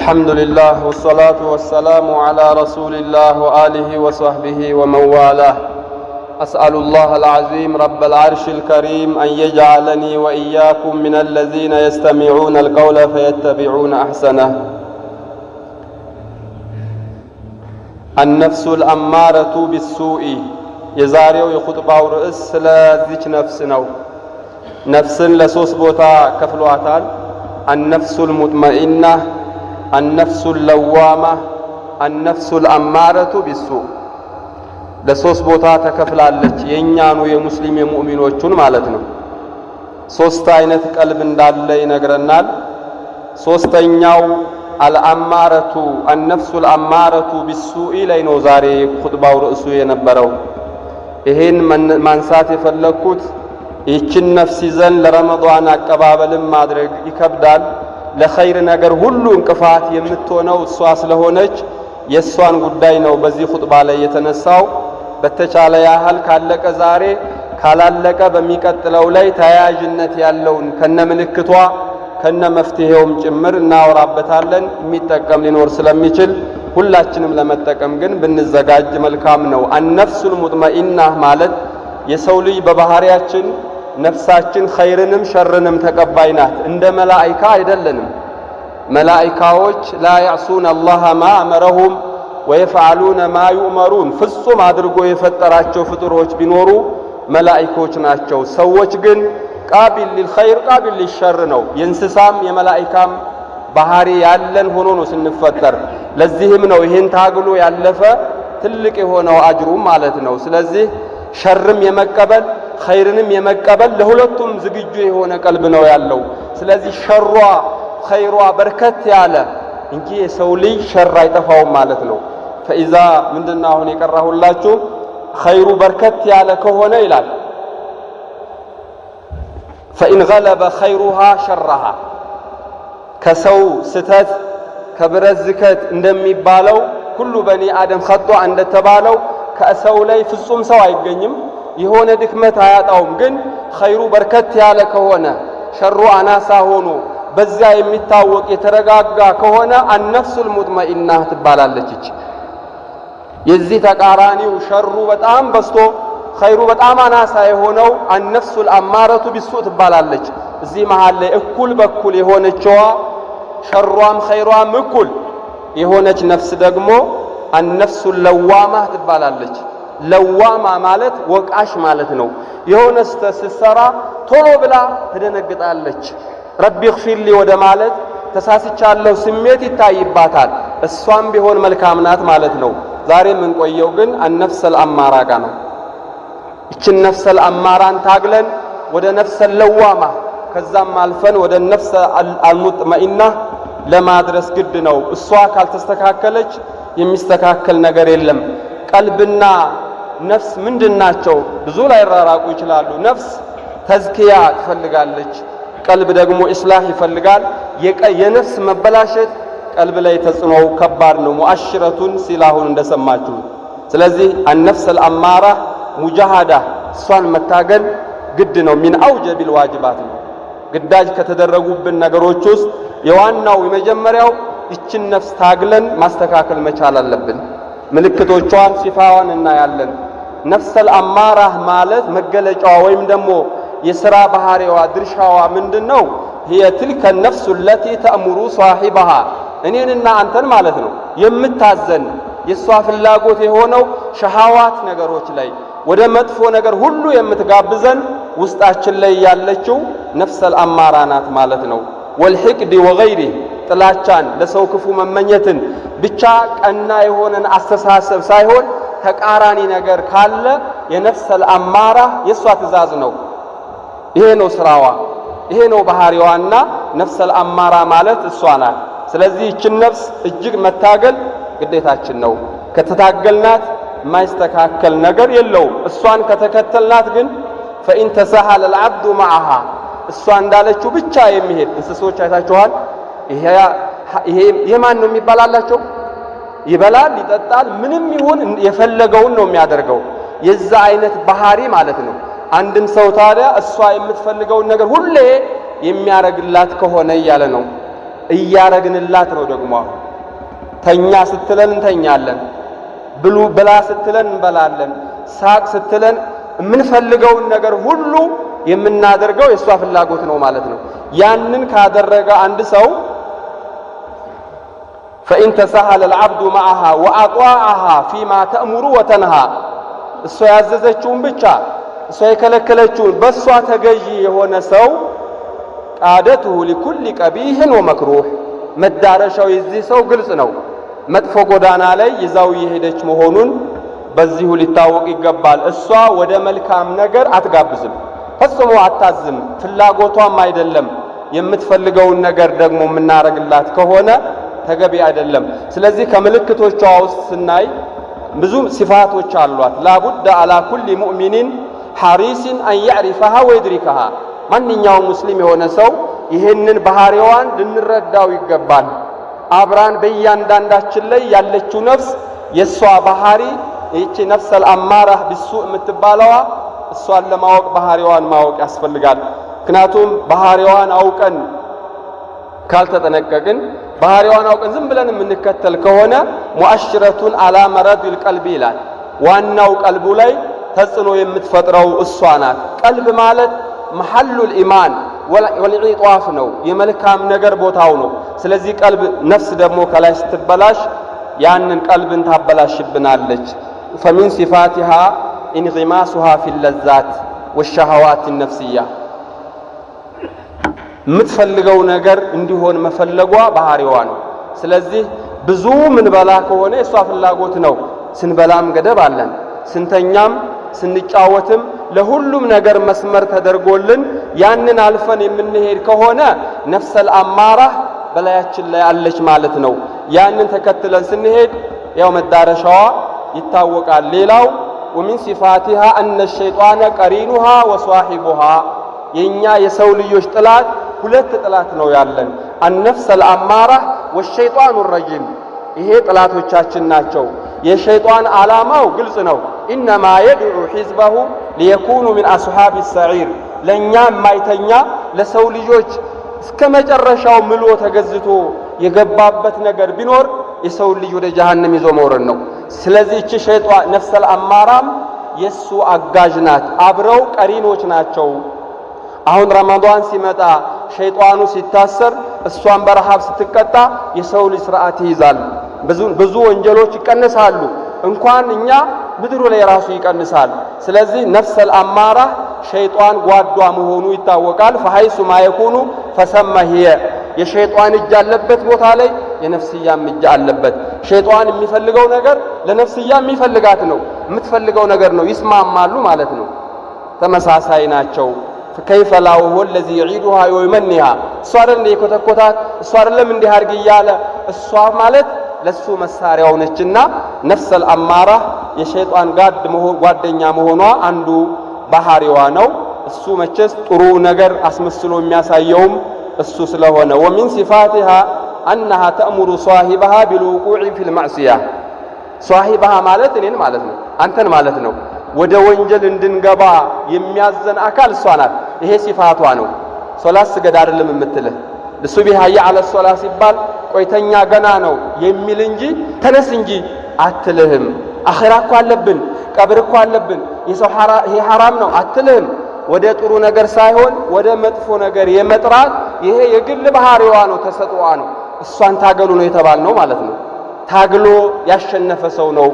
الحمد لله والصلاة والسلام على رسول الله وآله وصحبه ومن والاه. أسأل الله العظيم رب العرش الكريم أن يجعلني وإياكم من الذين يستمعون القول فيتبعون أحسنه. النفس الأمارة بالسوء يزاريو يخطباو رئيس لذيك نفسنا نفس لسوس بوتا كفلواتال النفس المطمئنة النفس اللوامة النفس الأمارة بالسوء ለሶስት ቦታ ተከፍላለች የኛኑ የሙስሊም የሙእሚኖቹን ማለት ነው። ሶስት አይነት ቀልብ እንዳለ ይነግረናል። ሶስተኛው አልአማረቱ النفس الأمارة بالسوء ላይ ነው ዛሬ ኹጥባው ርዕሱ የነበረው። ይሄን ማንሳት የፈለኩት ይህችን ነፍስ ይዘን ለረመዳን አቀባበልን ማድረግ ይከብዳል። ለኸይር ነገር ሁሉ እንቅፋት የምትሆነው እሷ ስለሆነች የሷን ጉዳይ ነው በዚህ ኹጥባ ላይ የተነሳው። በተቻለ ያህል ካለቀ ዛሬ ካላለቀ በሚቀጥለው ላይ ተያያዥነት ያለውን ከነምልክቷ ከነመፍትሄውም ጭምር እናወራበታለን። የሚጠቀም ሊኖር ስለሚችል ሁላችንም ለመጠቀም ግን ብንዘጋጅ መልካም ነው። አነፍሱል ሙጥመኢና ማለት የሰው ልጅ በባህሪያችን ነፍሳችን ኸይርንም ሸርንም ተቀባይ ናት። እንደ መላእክት አይደለንም። መላእክቶች ላ ያዕሱነ አላህ ማ አመረሁም ወይፈዓሉነ ማ ዩእመሩን ፍጹም አድርጎ የፈጠራቸው ፍጡሮች ቢኖሩ መላእክቶች ናቸው። ሰዎች ግን ቃቢል ሊልኸይር ቃቢል ሊልሸር ነው። የእንስሳም የመላእክታም ባህሪ ያለን ሆኖ ነው ስንፈጠር። ለዚህም ነው ይሄን ታግሎ ያለፈ ትልቅ የሆነው አጅሩ ማለት ነው። ስለዚህ ሸርም የመቀበል ኸይርንም የመቀበል ለሁለቱም ዝግጁ የሆነ ቀልብ ነው ያለው። ስለዚህ ሸሯ ኸይሯ በርከት ያለ እንጂ የሰው ልጅ ሸር አይጠፋውም ማለት ነው። ፈኢዛ ምንድነው አሁን የቀራሁላችሁ ኸይሩ በርከት ያለ ከሆነ ይላል ፈኢን ገለበ ኸይሩሃ ሸረሃ ከሰው ስተት ከብረት ዝከት እንደሚባለው ሁሉ በኒ አደም ኸጧ እንደተባለው ከሰው ላይ ፍጹም ሰው አይገኝም። የሆነ ድክመት አያጣውም። ግን ኸይሩ በርከት ያለ ከሆነ ሸሩ አናሳ ሆኖ በዛ የሚታወቅ የተረጋጋ ከሆነ አነፍሱል ሙጥመኢና ትባላለች። የዚህ ተቃራኒው ሸሩ በጣም በስቶ ኸይሩ በጣም አናሳ የሆነው አነፍሱል አማረቱ ቢሱእ ትባላለች። እዚህ መሃል ላይ እኩል በኩል የሆነችዋ ሸሯም ኸይሯም እኩል የሆነች ነፍስ ደግሞ አነፍሱል ለዋማ ትባላለች። ለዋማ ማለት ወቃሽ ማለት ነው። የሆነ ስትሰራ ቶሎ ብላ ትደነግጣለች። ረቢ እግፊርሊ ወደ ማለት ተሳስቻለሁ ስሜት ይታይባታል። እሷም ቢሆን መልካም ናት ማለት ነው። ዛሬ የምንቆየው ግን አነፍሰል አማራ ጋር ነው። እችን ነፍሰል አማራን ታግለን ወደ ነፍሰል ለዋማ ከዛም አልፈን ወደ ነፍሰ አልሙጥመኢና ለማድረስ ግድ ነው። እሷ ካልተስተካከለች የሚስተካከል ነገር የለም። ቀልብና ነፍስ ምንድናቸው? ብዙ ላይ ራራቁ ይችላሉ። ነፍስ ተዝኪያ ትፈልጋለች። ቀልብ ደግሞ ኢስላህ ይፈልጋል። የነፍስ መበላሸት ቀልብ ላይ ተጽዕኖው ከባድ ነው። ሙአሽረቱን ሲላሁን እንደሰማችሁ። ስለዚህ አነፍሰል አማራ ሙጃሃዳ እሷን መታገል ግድ ነው። ሚን አውጀቢል ዋጅባት ነው። ግዳጅ ከተደረጉብን ነገሮች ውስጥ የዋናው የመጀመሪያው እችን ነፍስ ታግለን ማስተካከል መቻል አለብን። ምልክቶቿን ሲፋዋን እናያለን። ነፍሰል አማራ ማለት መገለጫዋ ወይም ደግሞ የሥራ ባህሪዋ ድርሻዋ ምንድነው? هي تلك النفس التي تأمر صاحبها እኔንና አንተን ማለት ነው የምታዘን የሷ ፍላጎት የሆነው ሸሃዋት ነገሮች ላይ ወደ መጥፎ ነገር ሁሉ የምትጋብዘን ውስጣችን ላይ ያለችው ነፍሰል አማራ ናት ማለት ነው። ወልሂቅድ ወገይሪ ጥላቻን ለሰው ክፉ መመኘትን ብቻ ቀና የሆነን አስተሳሰብ ሳይሆን ተቃራኒ ነገር ካለ የነፍሰል አማራ የሷ ትእዛዝ ነው። ይሄ ነው ስራዋ፣ ይሄ ነው ባህሪዋና ነፍሰል አማራ ማለት እሷ ናት። ስለዚህ እችን ነፍስ እጅግ መታገል ግዴታችን ነው። ከተታገልናት ማይስተካከል ነገር የለውም። እሷን ከተከተልናት ግን ፈኢን ተሰሐለ العبد معها እሷ እንዳለችው ብቻ የሚሄድ እንስሶች አይታችኋል። ይሄ የማን ነው የሚባላላቸው? ይበላል፣ ይጠጣል፣ ምንም ይሁን የፈለገውን ነው የሚያደርገው። የዛ አይነት ባህሪ ማለት ነው። አንድም ሰው ታዲያ እሷ የምትፈልገውን ነገር ሁሌ የሚያረግላት ከሆነ እያለ ነው። እያረግንላት ነው። ደግሞ ተኛ ስትለን እንተኛለን፣ ብሉ ብላ ስትለን እንበላለን፣ ሳቅ ስትለን የምንፈልገውን ነገር ሁሉ የምናደርገው የሷ ፍላጎት ነው ማለት ነው። ያንን ካደረገ አንድ ሰው فإن تساهل العبد معها وأطاعها فيما تأمر وتنهى እሷ ያዘዘችውን ብቻ እሷ የከለከለችውን በሷ ተገዢ የሆነ ሰው ቃደቱ لكل قبيح ومكروه መዳረሻው የዚህ ሰው ግልጽ ነው። መጥፎ ጎዳና ላይ ይዛው የሄደች መሆኑን በዚሁ ሊታወቅ ይገባል። እሷ ወደ መልካም ነገር አትጋብዝም፣ ፈጽሞ አታዝም፣ ፍላጎቷም አይደለም። የምትፈልገውን ነገር ደግሞ የምናረግላት ከሆነ ተገቢ አይደለም። ስለዚህ ከምልክቶቿ ውስጥ ስናይ ብዙ ሲፋቶች አሏት። ላቡድ አላ ኩሊ ሙእሚኒን ሐሪሲን አን ያዕሪፈሃ ወይድሪከሃ ማንኛውም ሙስሊም የሆነ ሰው ይህንን ባህሪዋን ልንረዳው ይገባል። አብራን በእያንዳንዳችን ላይ ያለችው ነፍስ የሷ ባህሪ ይህች ነፍሰል አማራህ ቢሱእ የምትባለዋ እሷን ለማወቅ ባህሪዋን ማወቅ ያስፈልጋል። ምክንያቱም ባህሪዋን አውቀን ካልተጠነቀቅን ባህሪዋን አውቀን ዝም ብለን የምንከተል ከሆነ ሙአሽረቱን አላ መረዲል ቀልቢ ይላል። ዋናው ቀልቡ ላይ ተጽዕኖ የምትፈጥረው እሷ ናት። ቀልብ ማለት መሐሉል ኢማን ወልዒጧፍ ነው፣ የመልካም ነገር ቦታው ነው። ስለዚህ ቀልብ ነፍስ ደግሞ ከላይ ስትበላሽ ያንን ቀልብን ታበላሽብናለች። ፈሚን ሲፋቲሃ ኢንጊማሱሃ ፊለዛት ወሸሃዋት ነፍስያ የምትፈልገው ነገር እንዲሆን መፈለጓ ባህሪዋ ነው። ስለዚህ ብዙ ምን በላ ከሆነ የሷ ፍላጎት ነው። ስንበላም ገደብ አለን፣ ስንተኛም ስንጫወትም ለሁሉም ነገር መስመር ተደርጎልን ያንን አልፈን የምንሄድ ከሆነ ነፍሰል አማራህ በላያችን ላይ አለች ማለት ነው። ያንን ተከትለን ስንሄድ ያው መዳረሻዋ ይታወቃል። ሌላው ወሚን ሲፋቲሃ አነ ሸይጣነ ቀሪኑሃ ወሷሂቡሃ የኛ የሰው ልጆች ጥላት ሁለት ጥላት ነው ያለን፣ አነፍሰል አማራህ ወሸይጣኑ ረጂም። ይሄ ጥላቶቻችን ናቸው። የሸይጣን ዓላማው ግልጽ ነው። ኢነማ የድዑ ሒዝበሁ ሊየኩኑ ሚን አስሓቢ ሰዒር ለእኛ የማይተኛ ለሰው ልጆች እስከ መጨረሻው ምሎ ተገዝቶ የገባበት ነገር ቢኖር የሰው ልጅ ወደ ጀሃነም ይዞ መውረድ ነው። ስለዚህ እቺ ሸይጣን ነፍሰል አማራም የሱ አጋዥ ናት፣ አብረው ቀሪኖች ናቸው። አሁን ረመዳን ሲመጣ ሸይጣኑ ሲታሰር እሷን በረሃብ ስትቀጣ የሰው ልጅ ስርዓት ይይዛል። ብዙ ወንጀሎች ይቀንሳሉ። እንኳን እኛ ምድሩ ላይ ራሱ ይቀንሳል። ስለዚህ ነፍሰል አማራ ሸይጣን ጓዷ መሆኑ ይታወቃል። ፈሐይሱ ማየኩኑ ፈሰማ ሂየ የሸይጣን እጅ አለበት ቦታ ላይ የነፍስያም እጅ አለበት። ሸይጣን የሚፈልገው ነገር ለነፍስያ የሚፈልጋት ነው፣ የምትፈልገው ነገር ነው። ይስማማሉ ማለት ነው። ተመሳሳይ ናቸው። كيف لا هو الذي يعيدها ويمنيها እሷ አይደል የኮተኮታት እሷ አይደለም እንዲህ አድርግ እያለ እሷ ማለት ለሱ መሳሪያው ነችና ነፍሰል አማራ የሸይጣን ጓደኛ መሆኗ አንዱ ባህሪዋ ነው። እሱ መቼስ ጥሩ ነገር አስመስሎ የሚያሳየውም እሱ ስለሆነ ومن صفاتها انها تأمر صاحبها بالوقوع في المعصية صاحبها ማለት እኔን ማለት ነው አንተን ማለት ነው ወደ ወንጀል እንድንገባ የሚያዘን አካል እሷ ናት። ይሄ ሲፋቷ ነው። ሶላት ስገድ አይደለም የምትልህ ለሱብሂ ሀያ አለ ሶላት ሲባል ቆይተኛ ገና ነው የሚል እንጂ ተነስ እንጂ አትልህም። አኺራ እኮ አለብን፣ ቀብር እኮ አለብን፣ ይሄ ሐራም ነው አትልህም። ወደ ጥሩ ነገር ሳይሆን ወደ መጥፎ ነገር የመጥራት ይሄ የግል ባህሪዋ ነው፣ ተሰጥቷ ነው። እሷን ታገሉ ነው የተባልነው ማለት ነው። ታግሎ ያሸነፈ ሰው ነው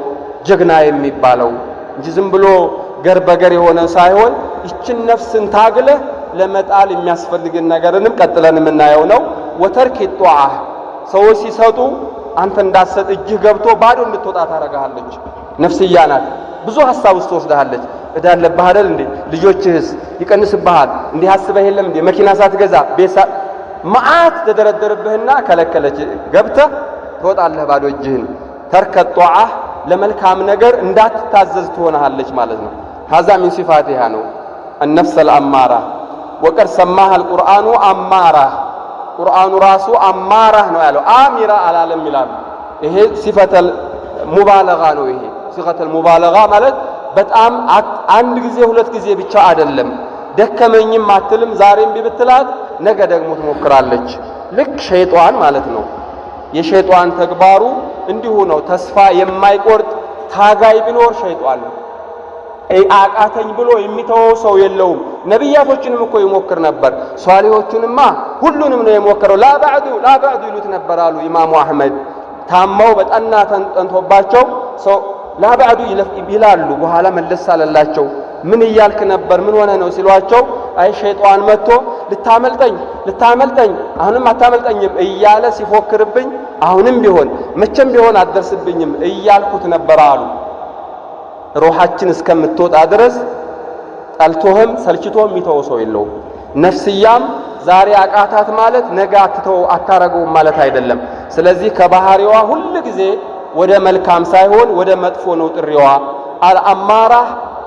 ጀግና የሚባለው እንጂ ዝም ብሎ ገር በገር የሆነ ሳይሆን ይችን ነፍስን ታግለ ለመጣል የሚያስፈልግን ነገርንም ቀጥለን የምናየው ነው። ወተርክ ጧዓ ሰዎች ሲሰጡ አንተ እንዳሰጥ እጅህ ገብቶ ባዶ እንድትወጣ ታረጋለች። ነፍስያ ናት። ብዙ ሐሳብ ውስጥ ወስደሃለች። እዳለብህ አይደል እንዴ? ልጆችህስ ይቀንስብሃል እንዴ? ሐስበህ የለም እንዴ? መኪና ሳትገዛ ቤሳ ማዓት ተደረደርብህና ከለከለች። ገብተህ ትወጣለህ ባዶ እጅህን። ተርክ ጧዓ ለመልካም ነገር እንዳትታዘዝ ትሆናለች ማለት ነው። هذا من صفاتها ነው النفس الأمارة وقد سماها القرآن أمارة ቁርአኑ ራሱ አማራ ነው ያለው አሚራ አላለም ይላል። ይሄ ሲፈተል ሙባለጋ ነው። ይሄ ሲፈተል ሙባለጋ ማለት በጣም አንድ ጊዜ ሁለት ጊዜ ብቻ አይደለም። ደከመኝም አትልም። ዛሬም ቢብትላት ነገ ደግሞ ትሞክራለች። ነፍሰል አማራ ማለት ይሄ ነው። ስለዚህ ነፍሰል አማራ ልክ ሸይጣን ማለት ነው። የሸይጣን ተግባሩ እንዲሁ ነው። ተስፋ የማይቆርጥ ታጋይ ቢኖር ሸይጣን ነው። አቃተኝ ብሎ የሚተወው ሰው የለውም። ነብያቶችንም እኮ ይሞክር ነበር። ሷሊሆቹንማ ሁሉንም ነው የሞከረው። ላ ባዕዱ ይሉት ነበር አሉ ኢማሙ አህመድ። ታማው በጠና ተንቶባቸው ሰው ላ ባዕዱ ይላሉ። በኋላ መለስ አለላቸው። ምን እያልክ ነበር? ምን ሆነ ነው ሲሏቸው፣ አይ ሸይጣን መጥቶ ልታመልጠኝ አሁንም አታመልጠኝም እያለ ሲፎክርብኝ አሁንም ቢሆን መቼም ቢሆን አትደርስብኝም እያልኩት ነበር አሉ። ሩሃችን እስከምትወጣ ድረስ ጠልቶህም ሰልችቶህም የሚተው ሰው የለውም። ነፍስያም ዛሬ አቃታት ማለት ነገ አታረገውም ማለት አይደለም። ስለዚህ ከባህሪዋ ሁሉ ጊዜ ወደ መልካም ሳይሆን ወደ መጥፎ ነው ጥሪዋ። አልአማራ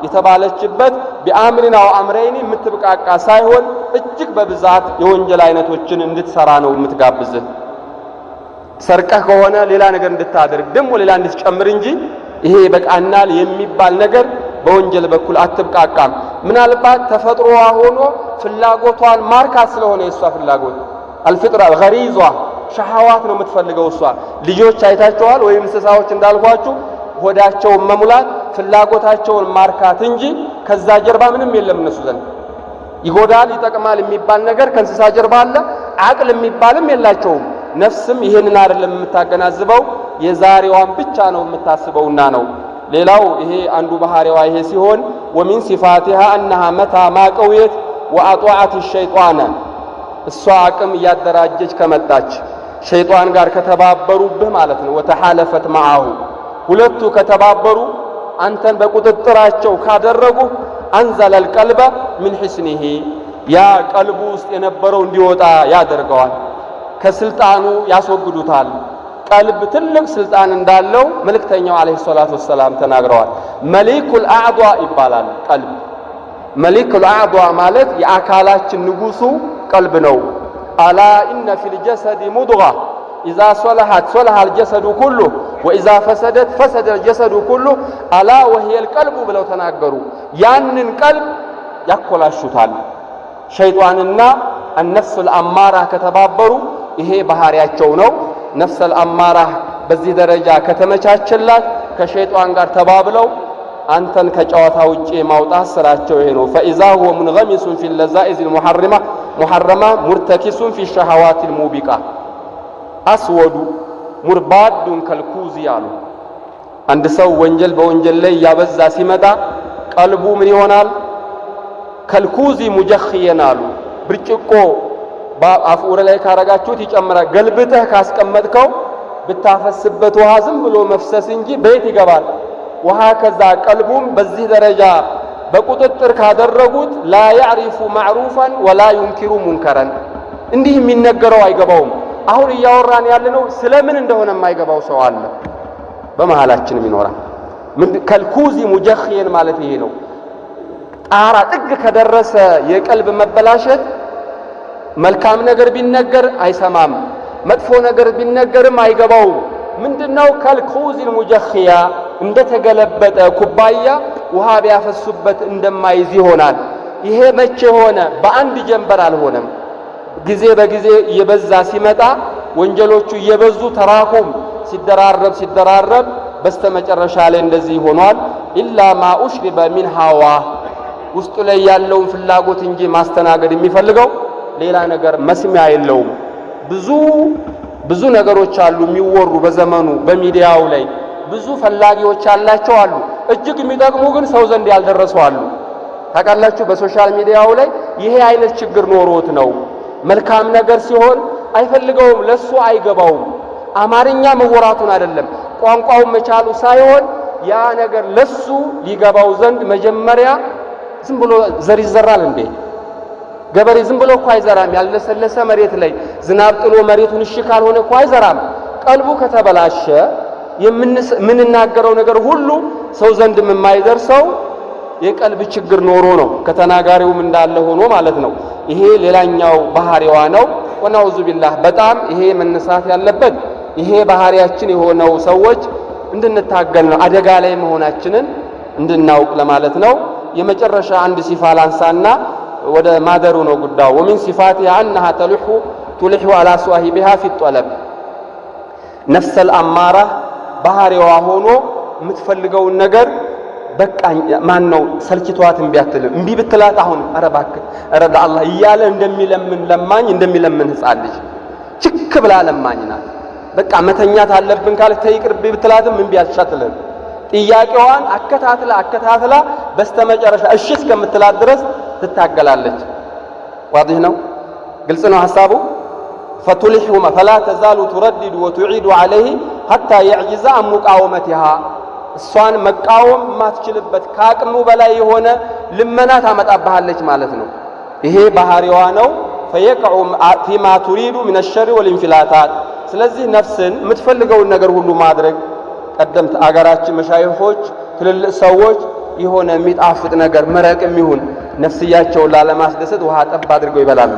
የተባለችበት ቢአምሪና ወአምረይኒ የምትብቃቃ ሳይሆን እጅግ በብዛት የወንጀል አይነቶችን እንድትሰራ ነው የምትጋብዝህ። ሰርቀህ ከሆነ ሌላ ነገር እንድታደርግ ደግሞ ሌላ እንድትጨምር እንጂ ይሄ በቃናል የሚባል ነገር በወንጀል በኩል አትብቃቃም። ምናልባት ተፈጥሮዋ ሆኖ ፍላጎቷን ማርካት ስለሆነ የሷ ፍላጎት አልፍጥራ ገሪዟ ሸሃዋት ነው የምትፈልገው እሷ። ልጆች አይታቸዋል ወይም እንስሳዎች እንዳልኳችሁ ሆዳቸውን መሙላት ፍላጎታቸውን ማርካት እንጂ ከዛ ጀርባ ምንም የለም እነሱ ዘንድ። ይጎዳል ይጠቅማል የሚባል ነገር ከእንስሳ ጀርባ አለ። አቅል የሚባልም የላቸውም። ነፍስም ይሄንን አይደለም የምታገናዝበው፣ የዛሬዋን ብቻ ነው የምታስበውና ነው። ሌላው ይሄ አንዱ ባህሪዋ ይሄ ሲሆን ወሚን ሲፋቲሃ አነሃ መታ ማቀውየት ወአጧዓት ሸይጣን እሷ አቅም እያደራጀች ከመጣች ሸይጣን ጋር ከተባበሩብህ ማለት ነው። ወተሐለፈት ማዓሁ ሁለቱ ከተባበሩ አንተን በቁጥጥራቸው ካደረጉ አንዘለል ቀልበ ምን ሕስኒሂ ያ ቀልቡ ውስጥ የነበረው እንዲወጣ ያደርገዋል። ከስልጣኑ ያስወግዱታል። ቀልብ ትልቅ ስልጣን እንዳለው መልእክተኛው አለይሂ ሰላቱ ወሰላም ተናግረዋል። መሊኩል አዕዷ ይባላል ቀልብ። መሊኩል አዕዷ ማለት የአካላችን ንጉሱ ቀልብ ነው። አላ ኢነ ፊል ጀሰዲ ሙድጋ ኢዛ ሶለሐት ሶለሐ አልጀሰዱ ኩሉ ወኢዛ ፈሰደት ፈሰደ አልጀሰዱ ኩሉ አላ ወሂየል ቀልቡ ብለው ተናገሩ። ያንን ቀልብ ያኮላሹታል። ሸይጣንና አነፍሱል አማራ ከተባበሩ ይሄ ባህሪያቸው ነው። ነፍሰል አማራ በዚህ ደረጃ ከተመቻቸላት ከሸይጣን ጋር ተባብለው አንተን ከጨዋታ ውጪ ማውጣት ስራቸው ይሄ ነው። ፈኢዛ ሁወ ሙንገሚሱን ፊል ለዛኢዝ ሙሐረማ ሙርተኪሱን ፊ ሸሃዋት ሙቢቃ አስወዱ ሙርባዱን ከልኩዚ አሉ። አንድ ሰው ወንጀል በወንጀል ላይ ያበዛ ሲመጣ ቀልቡ ምን ይሆናል? ከልኩዚ ሙጀኽየን አሉ። ብርጭቆ በአፍኡረ ላይ ካረጋችሁት ይጨምራል። ገልብተህ ካስቀመጥከው ብታፈስበት ውሃ ዝም ብሎ መፍሰስ እንጂ በየት ይገባል? ውሃ ከዛ ቀልቡም በዚህ ደረጃ በቁጥጥር ካደረጉት ላ ያዕሪፉ ማዕሩፋን ወላ ዩንኪሩ ሙንከረን እንዲህ የሚነገረው አይገባውም። አሁን እያወራን ያለነው ስለምን እንደሆነ የማይገባው ሰው አለ በመሃላችንም ይኖራል። ከልኩዚ ሙጀኽየን ማለት ይሄ ነው። ጣራ ጥግ ከደረሰ የቀልብ መበላሸት መልካም ነገር ቢነገር አይሰማም፣ መጥፎ ነገር ቢነገርም አይገባውም። ምንድነው? ከልኩዚ ሙጀኽያ እንደተገለበጠ ኩባያ ውሃ ቢያፈሱበት እንደማይዝ ይሆናል። ይሄ መቼ ሆነ? በአንድ ጀንበር አልሆነም። ጊዜ በጊዜ እየበዛ ሲመጣ ወንጀሎቹ እየበዙ ተራኩም ሲደራረብ በስተመጨረሻ ላይ እንደዚህ ሆኗል። ኢላ ማ ኡሽሪበ ሚን ሃዋ ውስጡ ላይ ያለውን ፍላጎት እንጂ ማስተናገድ የሚፈልገው ሌላ ነገር መስሚያ የለውም። ብዙ ነገሮች አሉ የሚወሩ በዘመኑ በሚዲያው ላይ ብዙ ፈላጊዎች ያላቸው አሉ። እጅግ የሚጠቅሙ ግን ሰው ዘንድ ያልደረሱ አሉ። ታውቃላችሁ፣ በሶሻል ሚዲያው ላይ ይሄ አይነት ችግር ኖሮት ነው። መልካም ነገር ሲሆን አይፈልገውም፣ ለሱ አይገባውም። አማርኛ መወራቱን አይደለም ቋንቋውን መቻሉ ሳይሆን ያ ነገር ለሱ ሊገባው ዘንድ መጀመሪያ ዝም ብሎ ዘር ይዘራል እንዴ? ገበሬ ዝም ብሎ እኮ አይዘራም። ያልለሰለሰ መሬት ላይ ዝናብ ጥሎ መሬቱን እሺ ካልሆነ እኮ አይዘራም። ቀልቡ ከተበላሸ የምንናገረው ነገር ሁሉ ሰው ዘንድ የማይደርሰው የቀልብ ችግር ኖሮ ነው። ከተናጋሪውም እንዳለ ሆኖ ማለት ነው። ይሄ ሌላኛው ባህሪዋ ነው። ወነዑዙ ቢላህ በጣም ይሄ መነሳት ያለበት ይሄ ባህሪያችን የሆነው ሰዎች እንድንታገል ነው፣ አደጋ ላይ መሆናችንን እንድናውቅ ለማለት ነው። የመጨረሻ አንድ ሲፋ ላንሳና ወደ ማደሩ ነው ጉዳዩ። ወሚን ሲፋቲሃ አነሃ ተልሑ ቱልሑ አላ ሷሂቢሃ ፊ ጠለብ ነፍሰል አማራ ባህሪዋ ሆኖ የምትፈልገውን ነገር በቃ ማን ነው ሰልችቷት እምቢ አትልም። እምቢ ብትላት አሁን ኧረ እባክህ ኧረ ለአላህ እያለ እንደሚለምን ለማኝ እንደሚለምን ሕፃን ልጅ ችክ ብላ ለማኝ ናት። በቃ መተኛት አለብን ካለች ተይቅርብ ብትላትም እምቢ አትሻትልም። ጥያቄዋን አከታትላ በስተመጨረሻ እሺ እስከምትላት ድረስ ትታገላለች። ዋضح ነው፣ ግልጽ ነው ሐሳቡ። فتلحهما فلا تزال تردد وتعيد عليه حتى يعجز عن مقاومتها እሷን መቃወም ማትችልበት ካቅሙ በላይ የሆነ ልመና ታመጣብሃለች ማለት ነው። ይሄ ባህሪዋ ነው። فيقع فيما تريد من الشر والانفلاتات ስለዚህ ነፍስን የምትፈልገውን ነገር ሁሉ ማድረግ ቀደምት አገራችን መሻይኾች ትልልቅ ሰዎች የሆነ የሚጣፍጥ ነገር መረቅም ይሁን ነፍስያቸውን ላለማስደሰት ውሃ ጠብ አድርገው ይበላሉ።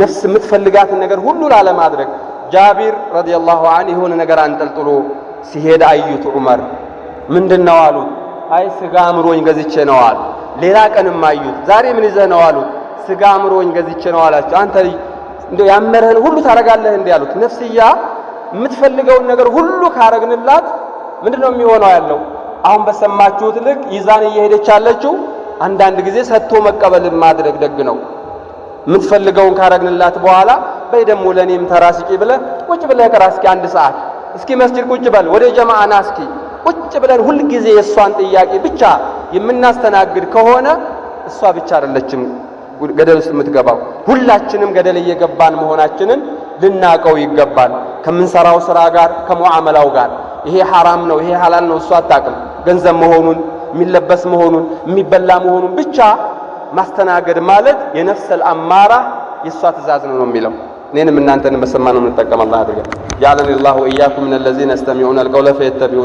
ነፍስ የምትፈልጋትን ነገር ሁሉ ላለማድረግ ጃቢር ረዲየላሁ ዐንሁ የሆነ ነገር አንጠልጥሎ ሲሄድ አዩት ዑመር። ምንድነው አሉት። አይ ስጋ አምሮኝ ገዝቼ ነው አሉ። ሌላ ቀንም አዩት። ዛሬ ምን ይዘህ ነው አሉት። ስጋ አምሮኝ ገዝቼ ነው አላቸው። አንተ እንደው ያመረህን ሁሉ ታረጋለህ እንዴ አሉት። ነፍስያ የምትፈልገውን ነገር ሁሉ ካረግንላት ምንድነው የሚሆነው ያለው? አሁን በሰማችሁት ልክ ይዛን እየሄደች ያለችው አንዳንድ ጊዜ ሰጥቶ መቀበልን ማድረግ ደግ ነው። የምትፈልገውን ካረግንላት በኋላ በይ ደግሞ ለኔም ተራስቂ ብለህ ቁጭ ብለህ ከራስኪ አንድ ሰዓት እስኪ መስጂድ ቁጭ በል ወደ ጀማዓ ና እስኪ ቁጭ ብለን ሁሉ ጊዜ የሷን ጥያቄ ብቻ የምናስተናግድ ከሆነ እሷ ብቻ አይደለችም ገደል ውስጥ የምትገባው፣ ሁላችንም ገደል እየገባን መሆናችንን ልናቀው ይገባል። ከምንሰራው ስራ ጋር ከሙዓመላው ጋር ይሄ ሐራም ነው ይሄ ሐላል ነው እሷ አታውቅም። ገንዘብ መሆኑን የሚለበስ መሆኑን የሚበላ መሆኑን ብቻ ማስተናገድ ማለት የነፍሰል አማራ የሷ ትእዛዝ ነው የሚለው። እኔንም እናንተንም በሰማነው እንጠቀም። አላህ አድርገን ጀዐለኒ አላሁ ወኢያኩም ሚነ ለዚነ የስተሚዑነ አልቀውለ ፈየተቢዑነ